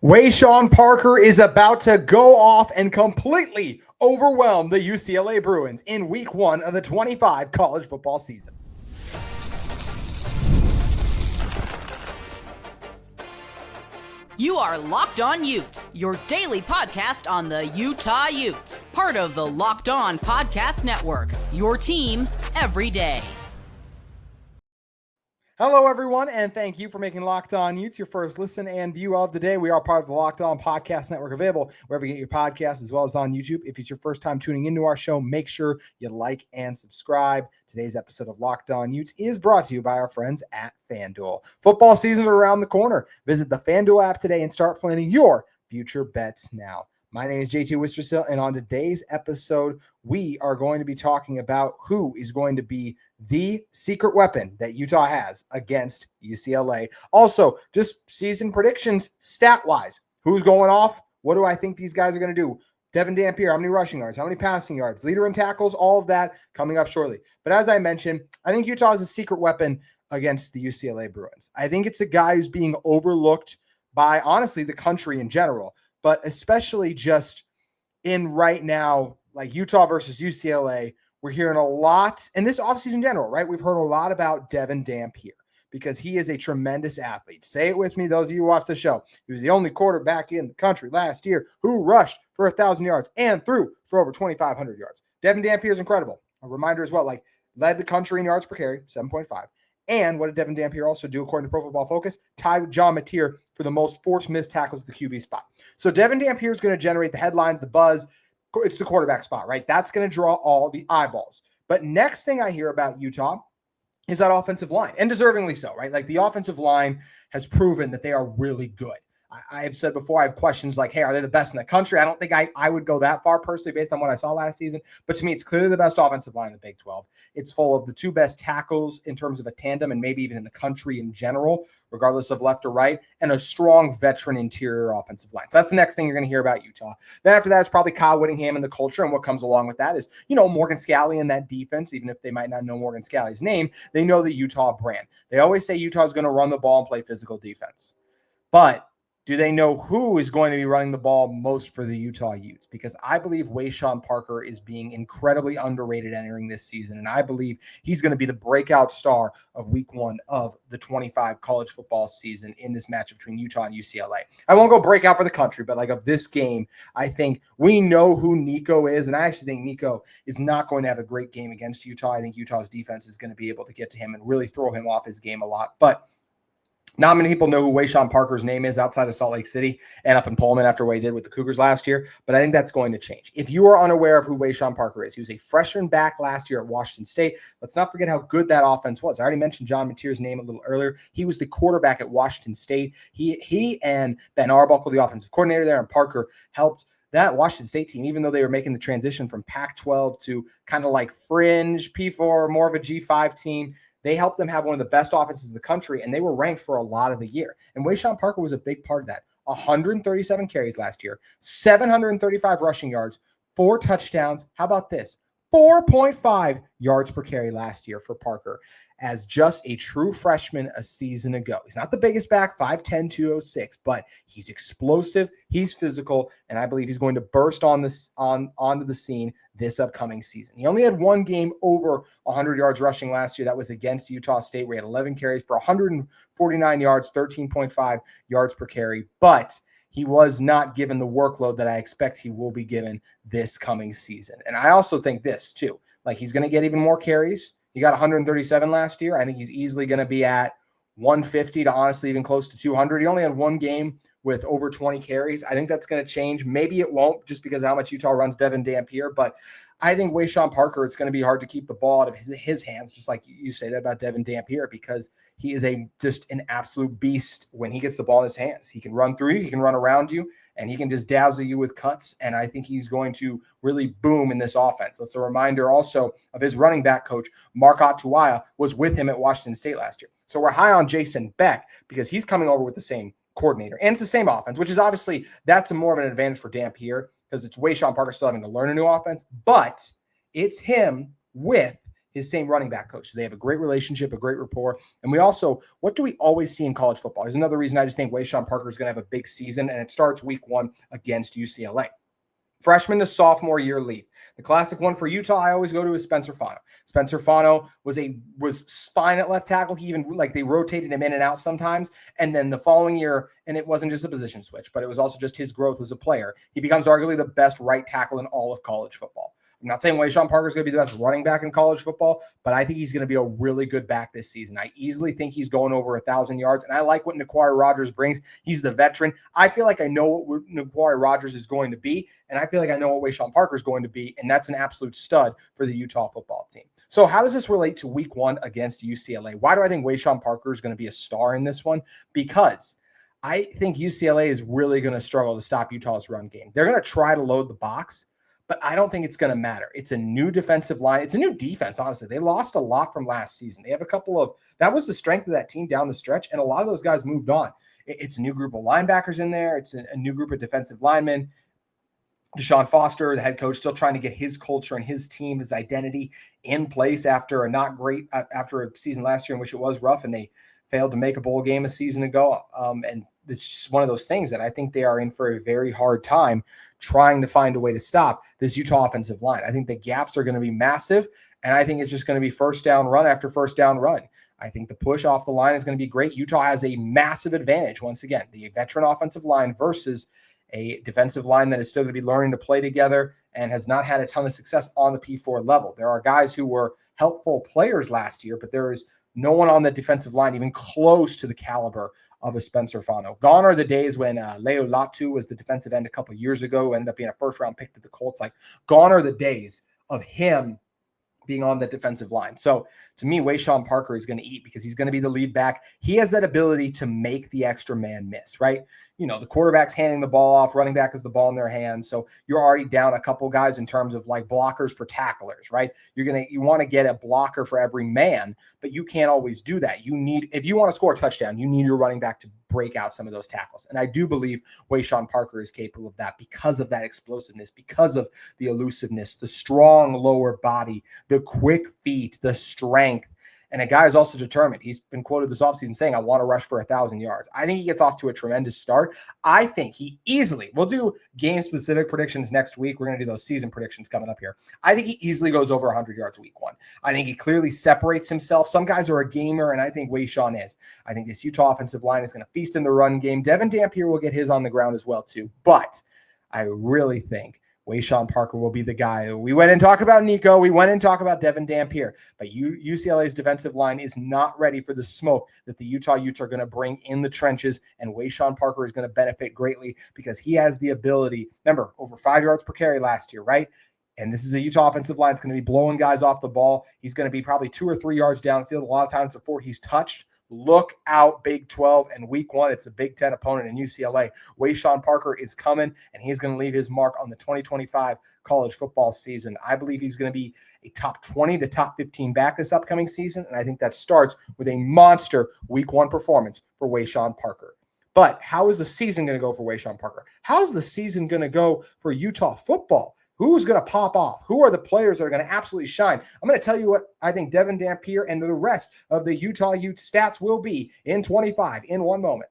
Wayshawn Parker is about to go off and completely overwhelm the UCLA Bruins in week 1 of the 25 college football season. You are Locked On Utes, your daily podcast on the Utah Utes. Part of the Locked On Podcast Network, your team every day. Hello, everyone, and thank you for making Locked On Utes your first listen and view of the day. We are part of the Locked On Podcast Network, available wherever you get your podcasts, as well as on YouTube. If it's your first time tuning into our show, make sure you like and subscribe. Today's episode of Locked On Utes is brought to you by our friends at FanDuel. Football season is around the corner. Visit the FanDuel app today and start planning your future bets now. My name is JT Wistrcill, and on today's episode, we are going to be talking about who is going to be the secret weapon that Utah has against UCLA. Also, just season predictions stat-wise. Who's going off? What do I think these guys are going to do? Devon Dampier, how many rushing yards? How many passing yards? Leader in tackles? All of that coming up shortly. But as I mentioned, I think Utah is a secret weapon against the UCLA Bruins. I think it's a guy who's being overlooked by, honestly, the country in general, but especially just in right now, like Utah versus UCLA, we're hearing a lot, and this offseason in general, right? We've heard a lot about Devon Dampier because he is a tremendous athlete. Say it with me, those of you who watch the show. He was the only quarterback in the country last year who rushed for 1,000 yards and threw for over 2,500 yards. Devon Dampier is incredible. A reminder as well, like led the country in yards per carry, 7.5. And what did Devon Dampier also do, according to Pro Football Focus? Tied with John Mateer for the most forced missed tackles at the QB spot. So Devon Dampier is going to generate the headlines, the buzz. It's the quarterback spot, right? That's going to draw all the eyeballs. But next thing I hear about Utah is that offensive line, and deservingly so, right? Like the offensive line has proven that they are really good. I have said before, I have questions like, hey, are they the best in the country? I don't think I would go that far personally based on what I saw last season. But to me, it's clearly the best offensive line in the Big 12. It's full of the two best tackles in terms of a tandem and maybe even in the country in general, regardless of left or right, and a strong veteran interior offensive line. So that's the next thing you're going to hear about Utah. Then after that, it's probably Kyle Whittingham and the culture, and what comes along with that is, Morgan Scalley and that defense. Even if they might not know Morgan Scalley's name, they know the Utah brand. They always say Utah is going to run the ball and play physical defense. But do they know who is going to be running the ball most for the Utah Utes? Because I believe Wayshawn Parker is being incredibly underrated entering this season, and I believe he's going to be the breakout star of week 1 of the 25 college football season in this match between Utah and UCLA. I won't go breakout for the country, but like of this game, I think we know who Nico is, and I actually think Nico is not going to have a great game against Utah. I think Utah's defense is going to be able to get to him and really throw him off his game a lot. But not many people know who Wayshawn Parker's name is outside of Salt Lake City and up in Pullman after what he did with the Cougars last year, but I think that's going to change. If you are unaware of who Wayshawn Parker is, he was a freshman back last year at Washington State. Let's not forget how good that offense was. I already mentioned John Mateer's name a little earlier. He was the quarterback at Washington State. He and Ben Arbuckle, the offensive coordinator there, and Parker helped that Washington State team, even though they were making the transition from Pac-12 to kind of like fringe P4, more of a G5 team. They helped them have one of the best offenses in the country, and they were ranked for a lot of the year. And Wayshawn Parker was a big part of that. 137 carries last year, 735 rushing yards, 4 touchdowns. How about this? 4.5 yards per carry last year for Parker as just a true freshman a season ago. He's not the biggest back, 5'10", 206, but he's explosive, he's physical, and I believe he's going to burst onto the scene this upcoming season. He only had one game over 100 yards rushing last year. That was against Utah State, where he had 11 carries for 149 yards, 13.5 yards per carry, but he was not given the workload that I expect he will be given this coming season. And I also think this too, like he's going to get even more carries. He got 137 last year. I think he's easily going to be at 150 to honestly even close to 200. He only had one game with over 20 carries. I think that's going to change. Maybe it won't just because of how much Utah runs Devon Dampier, but I think Wayshawn Parker, it's going to be hard to keep the ball out of his hands, just like you say that about Devon Dampier, because he is just an absolute beast when he gets the ball in his hands. He can run through you, he can run around you, and he can just dazzle you with cuts, and I think he's going to really boom in this offense. That's a reminder also of his running back coach, Marcotte Tuaya, was with him at Washington State last year. So we're high on Jason Beck because he's coming over with the same coordinator, and it's the same offense, which is obviously that's more of an advantage for Dampier because it's Wayshawn Parker still having to learn a new offense, but it's him with his same running back coach. So they have a great relationship, a great rapport. And we also, what do we always see in college football? There's another reason I just think Wayshawn Parker is going to have a big season, and it starts week 1 against UCLA. Freshman to sophomore year leap. The classic one for Utah I always go to is Spencer Fano. Spencer Fano was fine at left tackle. He even, they rotated him in and out sometimes. And then the following year, and it wasn't just a position switch, but it was also just his growth as a player. He becomes arguably the best right tackle in all of college football. I'm not saying Wayshawn Parker is going to be the best running back in college football, but I think he's going to be a really good back this season. I easily think he's going over 1,000 yards, and I like what Naquari Rogers brings. He's the veteran. I feel like I know what Naquari Rogers is going to be, and I feel like I know what Wayshawn Parker is going to be, and that's an absolute stud for the Utah football team. So how does this relate to week 1 against UCLA? Why do I think Wayshawn Parker is going to be a star in this one? Because I think UCLA is really going to struggle to stop Utah's run game. They're going to try to load the box, but I don't think it's going to matter. It's a new defensive line. It's a new defense, honestly. They lost a lot from last season. They have a couple of – that was the strength of that team down the stretch, and a lot of those guys moved on. It's a new group of linebackers in there. It's a new group of defensive linemen. Deshaun Foster, the head coach, still trying to get his culture and his team, his identity in place after a season last year in which it was rough, and they failed to make a bowl game a season ago. And it's just one of those things that I think they are in for a very hard time trying to find a way to stop this Utah offensive line. I think the gaps are going to be massive, and I think it's just going to be first down run after first down run. I think the push off the line is going to be great. Utah has a massive advantage, once again, the veteran offensive line versus a defensive line that is still going to be learning to play together and has not had a ton of success on the P4 level. There are guys who were helpful players last year, but there is no one on the defensive line even close to the caliber of a Spencer Fano. Gone are the days when Leo Latu was the defensive end a couple of years ago, ended up being a first-round pick to the Colts. Gone are the days of him being on the defensive line. So to me, Wayshawn Parker is going to eat because he's going to be the lead back. He has that ability to make the extra man miss, right? The quarterback's handing the ball off, running back has the ball in their hands. So you're already down a couple guys in terms of blockers for tacklers, right? You want to get a blocker for every man, but you can't always do that. If you want to score a touchdown, you need your running back to break out some of those tackles. And I do believe Wayshawn Parker is capable of that because of that explosiveness, because of the elusiveness, the strong lower body, the quick feet, the strength. And a guy is also determined. He's been quoted this offseason saying, I want to rush for 1,000 yards. I think he gets off to a tremendous start. I think he easily, we'll do game-specific predictions next week. We're going to do those season predictions coming up here. I think he easily goes over 100 yards week 1. I think he clearly separates himself. Some guys are a gamer, and I think Wayshawn is. I think this Utah offensive line is going to feast in the run game. Devon Dampier will get his on the ground as well, too. But I really think Wayshawn Parker will be the guy. We went and talked about Nico. We went and talked about Devon Dampier. But UCLA's defensive line is not ready for the smoke that the Utah Utes are going to bring in the trenches. And Wayshawn Parker is going to benefit greatly because he has the ability. Remember, over 5 yards per carry last year, right? And this is a Utah offensive line. It's going to be blowing guys off the ball. He's going to be probably 2 or 3 yards downfield a lot of times before he's touched. Look out, Big 12 and week 1. It's a Big 10 opponent in UCLA. Wayshawn Parker is coming, and he's going to leave his mark on the 2025 college football season. I believe he's going to be a top 20 to top 15 back this upcoming season, and I think that starts with a monster week 1 performance for Wayshawn Parker. But how is the season going to go for Wayshawn Parker? How's the season going to go for Utah football? Who's going to pop off? Who are the players that are going to absolutely shine? I'm going to tell you what I think Devon Dampier and the rest of the Utah Utes stats will be in 25 in one moment.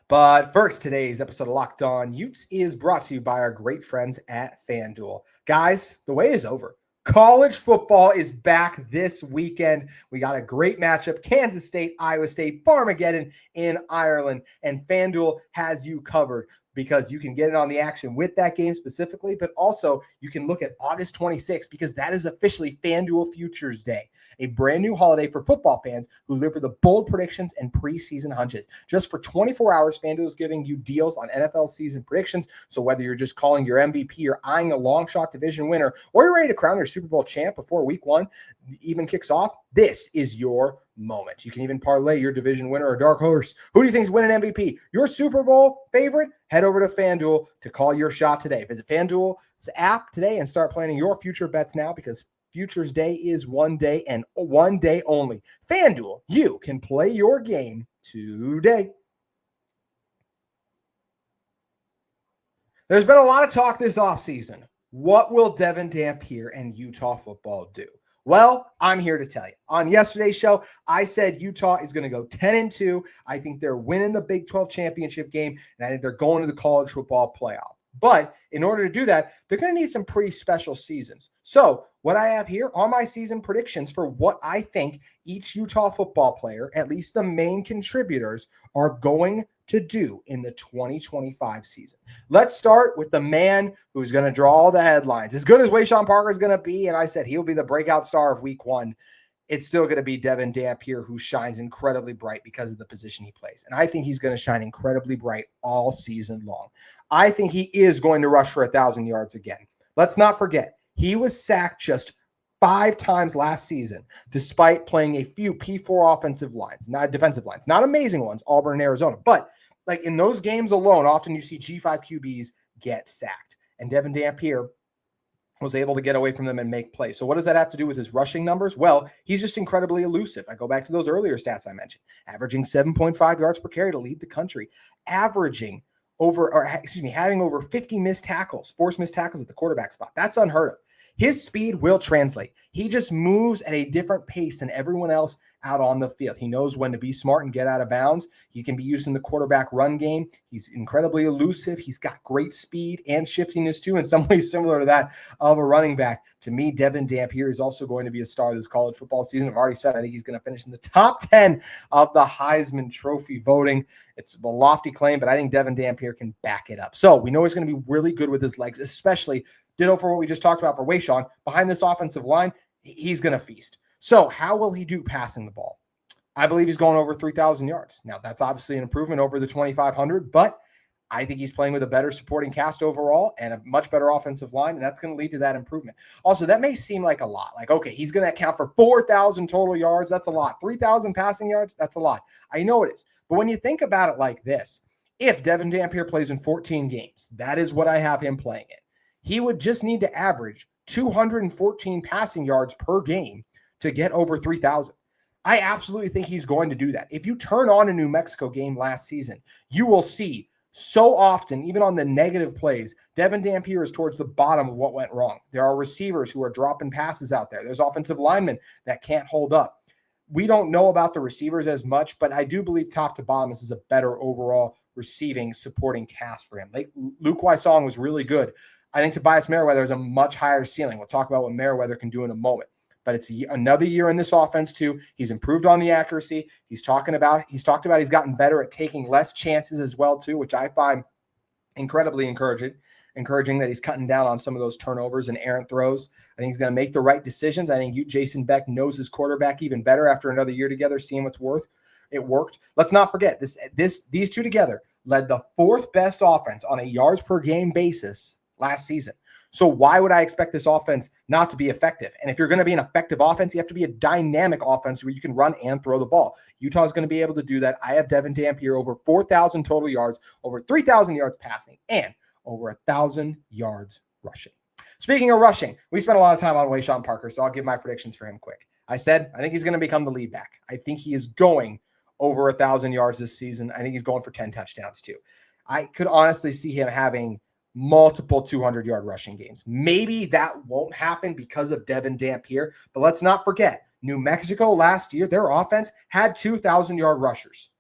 But first, today's episode of Locked On Utes is brought to you by our great friends at FanDuel. Guys, the wait is over. College football is back this weekend. We got a great matchup, Kansas State, Iowa State, Farmageddon in Ireland, and FanDuel has you covered because you can get in on the action with that game specifically, but also you can look at August 26th because that is officially FanDuel Futures Day, a brand new holiday for football fans who live for the bold predictions and preseason hunches. Just for 24 hours, FanDuel is giving you deals on NFL season predictions. So whether you're just calling your MVP or eyeing a long shot division winner, or you're ready to crown your Super Bowl champ before week 1 even kicks off, this is your moment. You can even parlay your division winner or dark horse. Who do you think is winning MVP? Your Super Bowl favorite? Head over to FanDuel to call your shot today. Visit FanDuel's app today and start planning your future bets now because Futures Day is one day and one day only. FanDuel, you can play your game today. There's been a lot of talk this offseason What will Devon Dampier and Utah football do? Well, I'm here to tell you. On yesterday's show, I said Utah is going to go 10-2. I think they're winning the Big 12 championship game, and I think they're going to the college football playoff. But in order to do that, they're going to need some pretty special seasons. So what I have here are my season predictions for what I think each Utah football player, at least the main contributors, are going to do in the 2025 season. Let's start with the man who's going to draw all the headlines. As good as Wayshawn Parker is going to be, and I said he'll be the breakout star of week one, it's still going to be Devon Dampier, who shines incredibly bright because of the position he plays. And I think he's going to shine incredibly bright all season long. I think he is going to rush for 1,000 yards again. Let's not forget, he was sacked just 5 times last season, despite playing a few P4 offensive lines, not defensive lines, not amazing ones, Auburn and Arizona. But like in those games alone, often you see G5 QBs get sacked. And Devon Dampier was able to get away from them and make plays. So what does that have to do with his rushing numbers? Well, he's just incredibly elusive. I go back to those earlier stats I mentioned, averaging 7.5 yards per carry to lead the country, having over 50 missed tackles, forced missed tackles at the quarterback spot. That's unheard of. His speed will translate. He just moves at a different pace than everyone else out on the field. He knows when to be smart and get out of bounds. He can be used in the quarterback run game. He's incredibly elusive. He's got great speed and shiftiness too, in some ways similar to that of a running back. To me, Devon Dampier is also going to be a star this college football season. I've already said I think he's going to finish in the top 10 of the Heisman Trophy voting. It's a lofty claim, but I think Devon Dampier can back it up. So we know he's going to be really good with his legs, especially ditto for what we just talked about for Wayshawn. Behind this offensive line, he's going to feast. So how will he do passing the ball? I believe he's going over 3,000 yards. Now, that's obviously an improvement over the 2,500, but I think he's playing with a better supporting cast overall and a much better offensive line, and that's going to lead to that improvement. Also, that may seem like a lot. Like, okay, he's going to account for 4,000 total yards. That's a lot. 3,000 passing yards, that's a lot. I know it is. But when you think about it like this, if Devon Dampier plays in 14 games, that is what I have him playing in, he would just need to average 214 passing yards per game to get over 3,000. I absolutely think he's going to do that. If you turn on a New Mexico game last season, you will see so often, even on the negative plays, Devon Dampier is towards the bottom of what went wrong. There are receivers who are dropping passes out there. There's offensive linemen that can't hold up. We don't know about the receivers as much, but I do believe top to bottom, this is a better overall receiving supporting cast for him. Like Luke Waysong was really good. I think Tobias Meriwether has a much higher ceiling. We'll talk about what Meriwether can do in a moment. But it's another year in this offense too. He's improved on the accuracy. He's talked about he's gotten better at taking less chances as well too, which I find incredibly encouraging that he's cutting down on some of those turnovers and errant throws. I think he's going to make the right decisions. I think Jason Beck knows his quarterback even better after another year together, seeing what's worth. It worked. Let's not forget these two together led the 4th best offense on a yards per game basis last season. So why would I expect this offense not to be effective? And if you're going to be an effective offense, you have to be a dynamic offense where you can run and throw the ball. Utah is going to be able to do that. I have Devon Dampier over 4,000 total yards, over 3,000 yards passing, and over 1,000 yards rushing. Speaking of rushing, we spent a lot of time on Wayshawn Parker, so I'll give my predictions for him quick. I said I think he's going to become the lead back. I think he is going over 1,000 yards this season. I think he's going for 10 touchdowns too. I could honestly see him having multiple 200-yard rushing games. Maybe that won't happen because of Devon Dampier, but let's not forget, New Mexico last year, their offense had 2,000-yard rushers.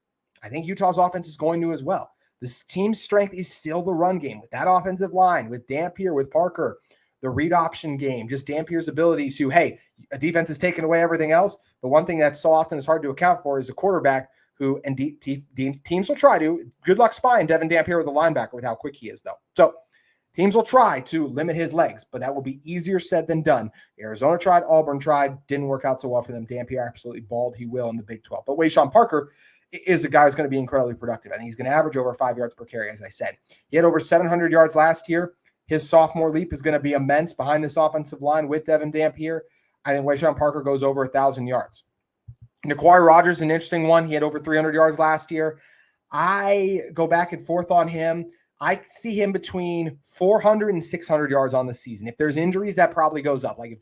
I think Utah's offense is going to as well. This team's strength is still the run game with that offensive line, with Dampier, with Parker, the read option game, just Dampier's ability to, hey, a defense is taking away everything else. The one thing that so often is hard to account for is a quarterback who, and teams will try to, good luck spying Devon Dampier with a linebacker with how quick he is, though. So teams will try to limit his legs, but that will be easier said than done. Arizona tried, Auburn tried, didn't work out so well for them. Dampier absolutely balled. He will in the Big 12. But Wayshawn Parker is a guy who's going to be incredibly productive. I think he's going to average over 5 yards per carry, as I said. He had over 700 yards last year. His sophomore leap is going to be immense behind this offensive line with Devon Dampier. I think Wayshawn Parker goes over 1,000 yards. Naquari Rogers is an interesting one. He had over 300 yards last year. I go back and forth on him. I see him between 400 and 600 yards on the season. If there's injuries, that probably goes up. Like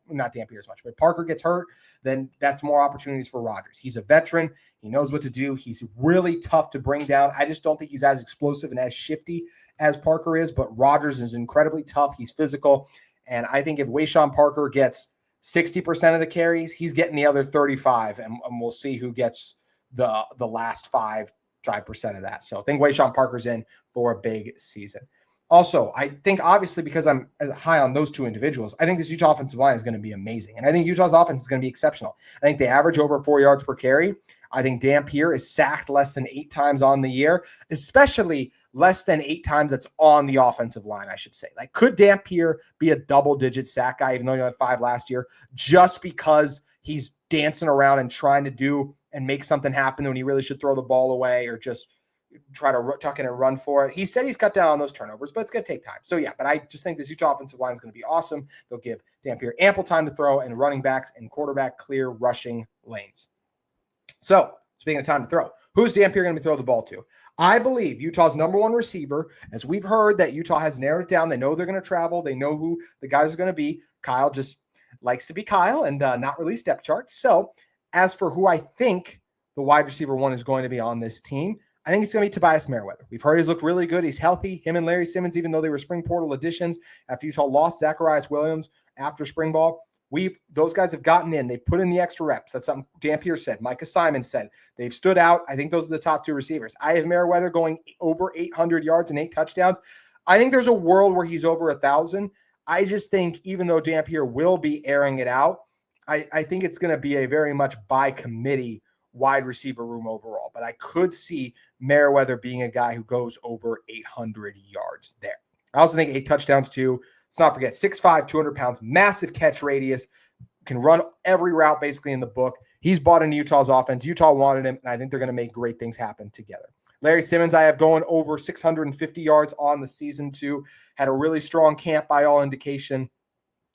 not Dampier as much, but Parker gets hurt, then that's more opportunities for Rodgers. He's a veteran. He knows what to do. He's really tough to bring down. I just don't think he's as explosive and as shifty as Parker is, but Rodgers is incredibly tough. He's physical. And I think if Wayshawn Parker gets 60% of the carries, he's getting the other 35, and we'll see who gets the last 5% of that. So I think Wayshawn Parker's in for a big season. Also, I think obviously because I'm high on those two individuals, I think this Utah offensive line is going to be amazing. And I think Utah's offense is going to be exceptional. I think they average over 4 yards per carry. I think Dampier is sacked less than 8 times on the year, especially less than 8 times that's on the offensive line, I should say. Like, could Dampier be a double-digit sack guy, even though he had 5 last year, just because he's dancing around and trying to do and make something happen when he really should throw the ball away or just try to tuck in and run for it? He said he's cut down on those turnovers, but it's going to take time. So, yeah, but I just think this Utah offensive line is going to be awesome. They'll give Dampier ample time to throw and running backs and quarterback clear rushing lanes. So, speaking of time to throw, who's Dampier going to throw the ball to? I believe Utah's number one receiver, as we've heard that Utah has narrowed it down. They know they're going to travel. They know who the guys are going to be. Kyle just likes to be Kyle and not release depth charts. So, as for who I think the wide receiver one is going to be on this team, I think it's going to be Tobias Meriwether. We've heard he's looked really good. He's healthy. Him and Larry Simmons, even though they were spring portal additions after Utah lost Zacharias Williams after spring ball, those guys have gotten in. They put in the extra reps. That's something Dampier said. Micah Simon said. They've stood out. I think those are the top 2 receivers. I have Meriwether going over 800 yards and 8 touchdowns. I think there's a world where he's over 1,000. I just think even though Dampier will be airing it out, I think it's going to be a very much by committee wide receiver room overall. But I could see Meriwether being a guy who goes over 800 yards there. I also think 8 touchdowns too. Let's not forget 6'5", 200 pounds, massive catch radius, can run every route basically in the book. He's bought into Utah's offense. Utah wanted him, and I think they're going to make great things happen together. Larry Simmons, I have going over 650 yards on the season too. Had a really strong camp by all indication.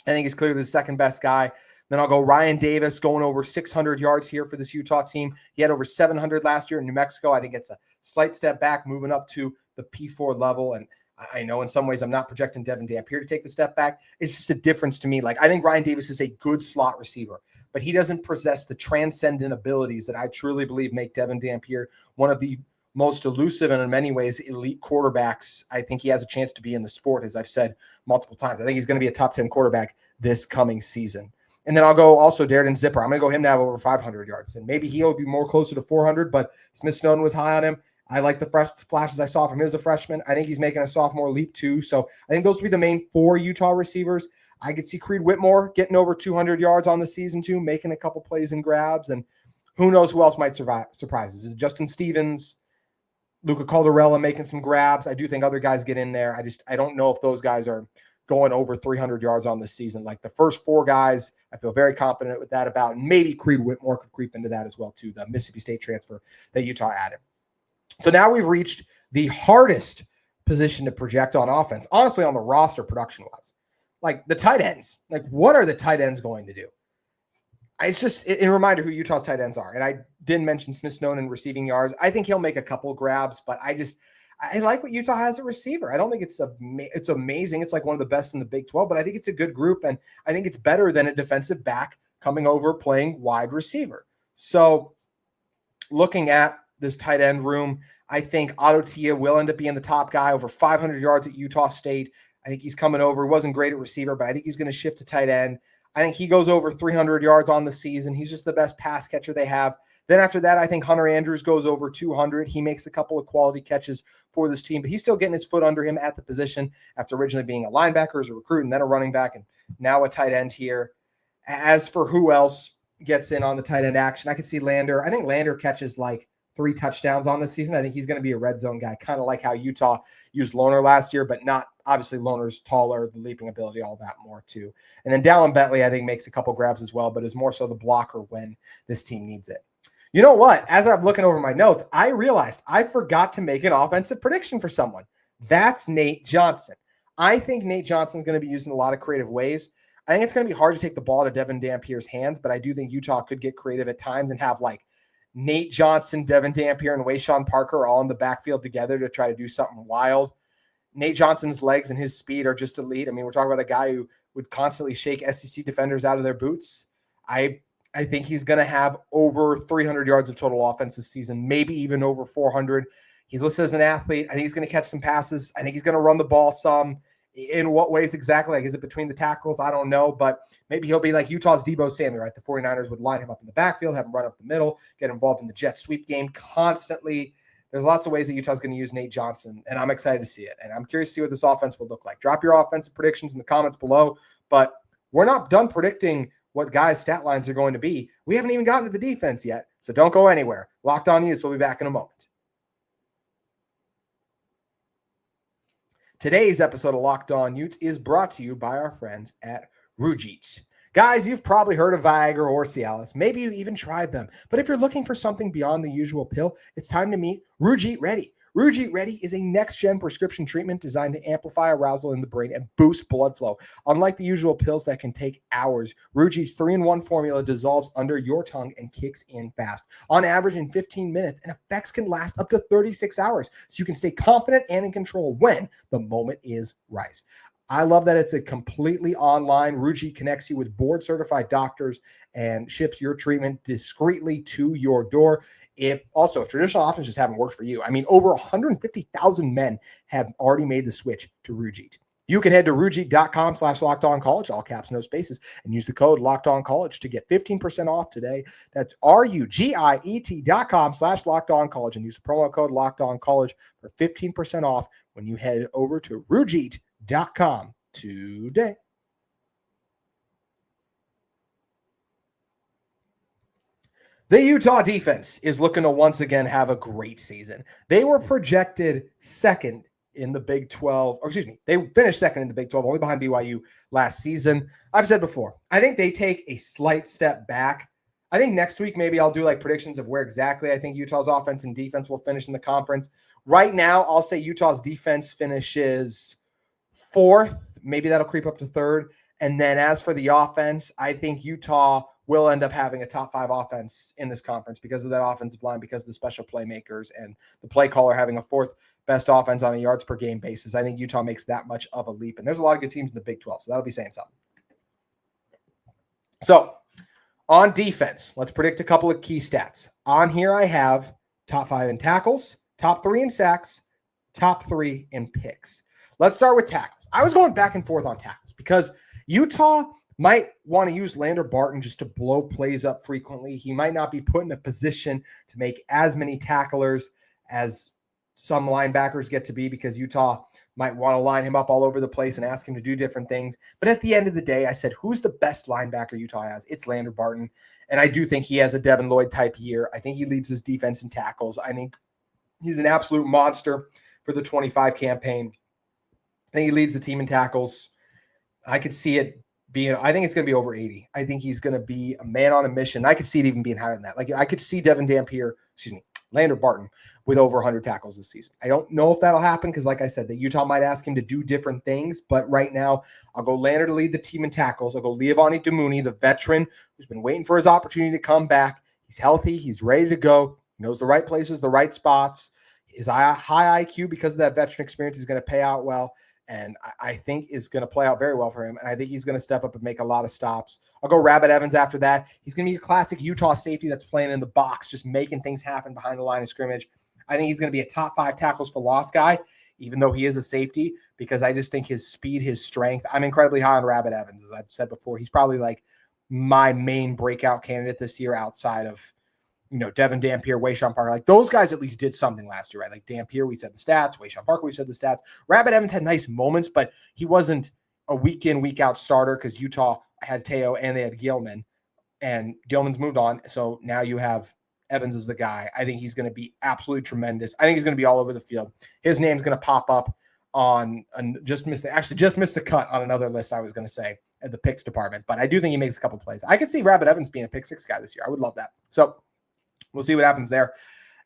I think he's clearly the second best guy. Then I'll go Ryan Davis going over 600 yards here for this Utah team. He had over 700 last year in New Mexico. I think it's a slight step back, moving up to the P4 level. And I know in some ways I'm not projecting Devon Dampier to take the step back. It's just a difference to me. Like, I think Ryan Davis is a good slot receiver, but he doesn't possess the transcendent abilities that I truly believe make Devon Dampier one of the most elusive and in many ways elite quarterbacks I think he has a chance to be in the sport, as I've said multiple times. I think he's going to be a top 10 quarterback this coming season. And then I'll go also Darren Zipper. I'm going to go him to have over 500 yards. And maybe he'll be more closer to 400, but Smith Snowden was high on him. I like the flashes I saw from him as a freshman. I think he's making a sophomore leap too. So I think those will be the main 4 Utah receivers. I could see Creed Whitmore getting over 200 yards on the season too, making a couple plays and grabs. And who knows who else might surprise us. Is it Justin Stevens, Luca Caldarella making some grabs? I do think other guys get in there. I don't know if those guys are going over 300 yards on this season. Like the first 4 guys, I feel very confident with that about. And maybe Creed Whitmore could creep into that as well too, the Mississippi State transfer that Utah added. So now we've reached the hardest position to project on offense, honestly, on the roster production-wise. Like the tight ends. Like, what are the tight ends going to do? It's just a reminder who Utah's tight ends are. And I didn't mention Smith Snowden in receiving yards. I think he'll make a couple grabs, but I like what Utah has at receiver. I don't think it's amazing. It's like one of the best in the Big 12, but I think it's a good group, and I think it's better than a defensive back coming over playing wide receiver. So looking at this tight end room, I think Otto Tia will end up being the top guy, over 500 yards at Utah State. I think he's coming over. He wasn't great at receiver, but I think he's going to shift to tight end. I think he goes over 300 yards on the season. He's just the best pass catcher they have. Then after that, I think Hunter Andrews goes over 200. He makes a couple of quality catches for this team, but he's still getting his foot under him at the position after originally being a linebacker as a recruit and then a running back and now a tight end here. As for who else gets in on the tight end action, I could see Lander. I think Lander catches like 3 touchdowns on the season. I think he's going to be a red zone guy, kind of like how Utah used Lohner last year, but not obviously Lohner's taller, the leaping ability, all that more too. And then Dallin Bentley, I think, makes a couple grabs as well, but is more so the blocker when this team needs it. You know what? As I'm looking over my notes, I realized I forgot to make an offensive prediction for someone. That's Nate Johnson. I think Nate Johnson's going to be used in a lot of creative ways. I think it's going to be hard to take the ball to Devon Dampier's hands, but I do think Utah could get creative at times and have like Nate Johnson, Devon Dampier, and Wayshawn Parker are all in the backfield together to try to do something wild. Nate Johnson's legs and his speed are just elite. I mean, we're talking about a guy who would constantly shake SEC defenders out of their boots. I think he's going to have over 300 yards of total offense this season, maybe even over 400. He's listed as an athlete. I think he's going to catch some passes. I think he's going to run the ball some. In what ways exactly? Like, is it between the tackles? I don't know, but maybe he'll be like Utah's Deebo Samuel, right? The 49ers would line him up in the backfield, have him run up the middle, get involved in the jet sweep game constantly. There's lots of ways that Utah's going to use Nate Johnson, and I'm excited to see it. And I'm curious to see what this offense will look like. Drop your offensive predictions in the comments below, but we're not done predicting what guys' stat lines are going to be. We haven't even gotten to the defense yet, so don't go anywhere. Locked On Utes will be back in a moment. Today's episode of Locked On Utes is brought to you by our friends at Utes. Guys, you've probably heard of Viagra or Cialis. Maybe you even tried them. But if you're looking for something beyond the usual pill, it's time to meet Ute Ready. Ute Ready is a next-gen prescription treatment designed to amplify arousal in the brain and boost blood flow. Unlike the usual pills that can take hours, Ruji's 3-in-1 formula dissolves under your tongue and kicks in fast. On average, in 15 minutes, and effects can last up to 36 hours, so you can stay confident and in control when the moment is right. I love that it's a completely online. Ruji connects you with board-certified doctors and ships your treatment discreetly to your door. If traditional options just haven't worked for you, I mean, over 150,000 men have already made the switch to Rujit. You can head to Rujit.com/LockedOnCollege, all caps, no spaces, and use the code LockedOnCollege to get 15% off today. That's RUGIET.com/LockedOnCollege and use the promo code LockedOnCollege for 15% off when you head over to Rujit.com today. The Utah defense is looking to once again have a great season. They were projected second in the Big 12, they finished second in the Big 12, only behind BYU last season. I've said before, I think they take a slight step back. I think next week maybe I'll do like predictions of where exactly I think Utah's offense and defense will finish in the conference. Right now, I'll say Utah's defense finishes fourth. Maybe that'll creep up to third. And then as for the offense, I think Utah will end up having a top 5 offense in this conference because of that offensive line, because of the special playmakers and the play caller having a 4th best offense on a yards per game basis. I think Utah makes that much of a leap. And there's a lot of good teams in the Big 12, so that'll be saying something. So on defense, let's predict a couple of key stats. On here I have top 5 in tackles, top 3 in sacks, top 3 in picks. Let's start with tackles. I was going back and forth on tackles because Utah might want to use Lander Barton just to blow plays up frequently. He might not be put in a position to make as many tacklers as some linebackers get to be because Utah might want to line him up all over the place and ask him to do different things. But at the end of the day, I said, who's the best linebacker Utah has? It's Lander Barton. And I do think he has a Devin Lloyd type year. I think he leads his defense in tackles. I think he's an absolute monster for the 25 campaign. I think he leads the team in tackles. I could see it being, I think it's going to be over 80. I think he's going to be a man on a mission. I could see it even being higher than that. Like I could see Devon Dampier, Lander Barton with over 100 tackles this season. I don't know if that'll happen because like I said, that Utah might ask him to do different things, but right now I'll go Lander to lead the team in tackles. I'll go Leavani Damuni, the veteran who's been waiting for his opportunity to come back. He's healthy. He's ready to go. He knows the right places, the right spots. His high IQ because of that veteran experience is going to pay out well. And I think is going to play out very well for him. And I think he's going to step up and make a lot of stops. I'll go Rabbit Evans after that. He's going to be a classic Utah safety that's playing in the box, just making things happen behind the line of scrimmage. I think he's going to be a top 5 tackles for loss guy, even though he is a safety, because I just think his speed, his strength, I'm incredibly high on Rabbit Evans. As I've said before, he's probably like my main breakout candidate this year outside of, Devon Dampier, Wayshawn Parker. Like those guys at least did something last year, right? Like Dampier, we said the stats. Wayshawn Parker, we said the stats. Rabbit Evans had nice moments, but he wasn't a week in, week out starter because Utah had Teo and they had Gilman, and Gilman's moved on. So now you have Evans as the guy. I think he's going to be absolutely tremendous. I think he's going to be all over the field. His name's going to pop up on just missed the cut on another list I was going to say at the picks department, but I do think he makes a couple plays. I could see Rabbit Evans being a pick 6 guy this year. I would love that. So we'll see what happens there.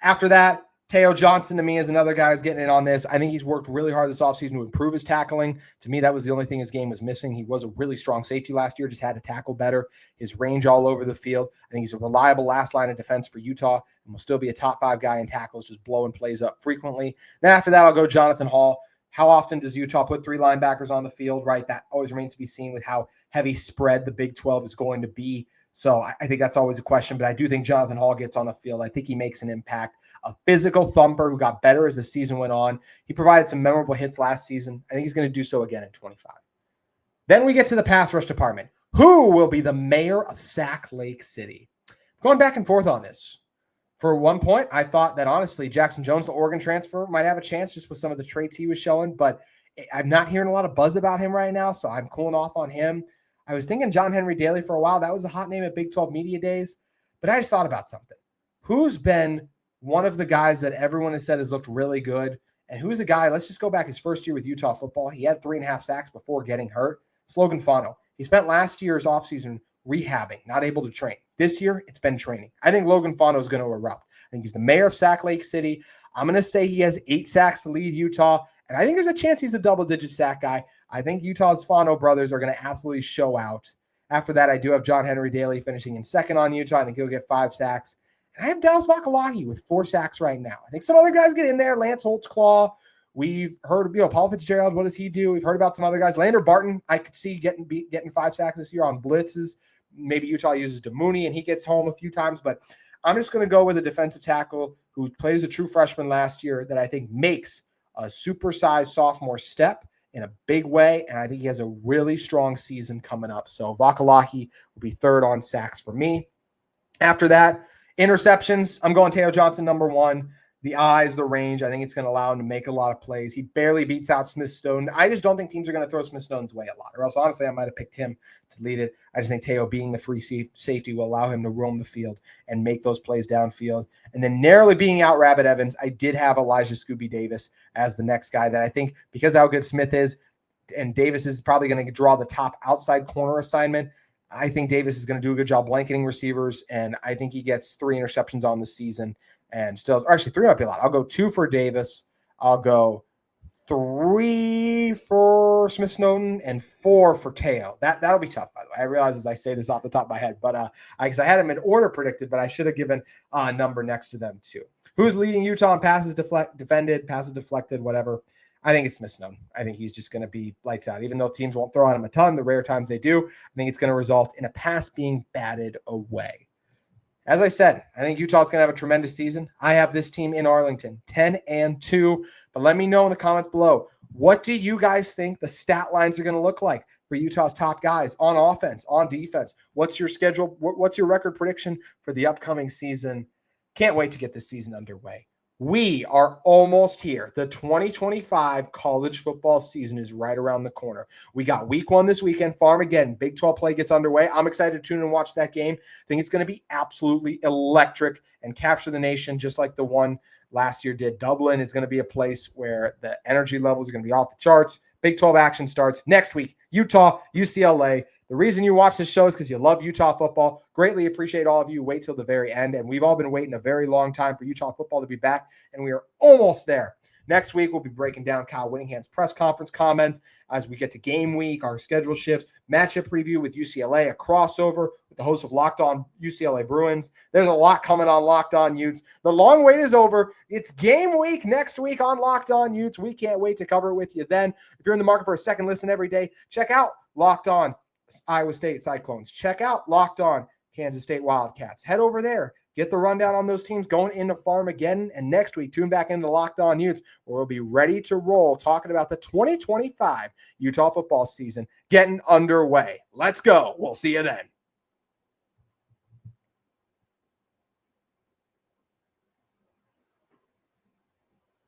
After that, Teo Johnson to me is another guy who's getting in on this. I think he's worked really hard this offseason to improve his tackling. To me, that was the only thing his game was missing. He was a really strong safety last year, just had to tackle better. His range all over the field. I think he's a reliable last line of defense for Utah and will still be a top 5 guy in tackles, just blowing plays up frequently. Then after that, I'll go Jonathan Hall. How often does Utah put 3 linebackers on the field, right? That always remains to be seen with how heavy spread the Big 12 is going to be. So I think that's always a question, but I do think Jonathan Hall gets on the field. I think he makes an impact. A physical thumper who got better as the season went on. He provided some memorable hits last season. I think he's going to do so again in 25. Then we get to the pass rush department. Who will be the mayor of Sac Lake City? Going back and forth on this. For one point, I thought that honestly, Jackson Jones, the Oregon transfer, might have a chance just with some of the traits he was showing, but I'm not hearing a lot of buzz about him right now, so I'm cooling off on him. I was thinking John Henry Daly for a while. That was a hot name at Big 12 Media Days, but I just thought about something. Who's been one of the guys that everyone has said has looked really good, and who's a guy, let's just go back his first year with Utah football. He had 3.5 sacks before getting hurt. It's Logan Fano. He spent last year's offseason rehabbing, not able to train. This year, it's been training. I think Logan Fano is going to erupt. I think he's the mayor of Sac Lake City. I'm going to say he has 8 sacks to lead Utah, and I think there's a chance he's a double-digit sack guy. I think Utah's Fano brothers are going to absolutely show out. After that, I do have John Henry Daly finishing in second on Utah. I think he'll get 5 sacks. And I have Dallas Vakalaki with 4 sacks right now. I think some other guys get in there. Lance Holtzclaw. We've heard, Paul Fitzgerald. What does he do? We've heard about some other guys. Lander Barton, I could see getting 5 sacks this year on blitzes. Maybe Utah uses DeMooney and he gets home a few times. But I'm just going to go with a defensive tackle who played as a true freshman last year that I think makes a supersized sophomore step in a big way, and I think he has a really strong season coming up. So Vakalaki will be third on sacks for me. After that, interceptions, I'm going Teo Johnson number 1. The eyes, the range, I think it's going to allow him to make a lot of plays. He barely beats out Smith-Stone. I just don't think teams are going to throw Smith-Stone's way a lot, or else honestly I might have picked him to lead it. I just think Teo being the free safety will allow him to roam the field and make those plays downfield. And then narrowly being out Rabbit Evans, I did have Elijah Scooby Davis as the next guy that I think, because how good Smith is, and Davis is probably going to draw the top outside corner assignment, I think Davis is going to do a good job blanketing receivers, and I think he gets 3 interceptions on the season. And still, actually 3 might be a lot. I'll go 2 for Davis. I'll go 3 for Smith Snowden and 4 for Teo. That'll be tough, by the way. I realize as I say this off the top of my head, but because I had them in order predicted, but I should have given a number next to them too. Who's leading Utah in passes defended, passes deflected, whatever? I think it's Smith Snowden. I think he's just going to be lights out. Even though teams won't throw at him a ton, the rare times they do, I think it's going to result in a pass being batted away. As I said, I think Utah's going to have a tremendous season. I have this team in Arlington, 10-2. But let me know in the comments below, what do you guys think the stat lines are going to look like for Utah's top guys on offense, on defense? What's your schedule? What's your record prediction for the upcoming season? Can't wait to get this season underway. We are almost here. The 2025 college football season is right around the corner. We got week 1 this weekend, Farmageddon. Big 12 play gets underway. I'm excited to tune in and watch that game. I think it's going to be absolutely electric and capture the nation just like the one last year did. Dublin is going to be a place where the energy levels are going to be off the charts. Big 12 action starts next week. Utah, UCLA. The reason you watch this show is because you love Utah football. Greatly appreciate all of you. Wait till the very end. And we've all been waiting a very long time for Utah football to be back, and we are almost there. Next week, we'll be breaking down Kyle Whittingham's press conference comments as we get to game week, our schedule shifts, matchup preview with UCLA, a crossover with the host of Locked On UCLA Bruins. There's a lot coming on Locked On Utes. The long wait is over. It's game week next week on Locked On Utes. We can't wait to cover it with you then. If you're in the market for a second listen every day, check out Locked On Iowa State Cyclones. Check out Locked On Kansas State Wildcats. Head over there. Get the rundown on those teams going into Farmageddon. And next week, tune back into Locked On Utes, where we'll be ready to roll talking about the 2025 Utah football season getting underway. Let's go. We'll see you then.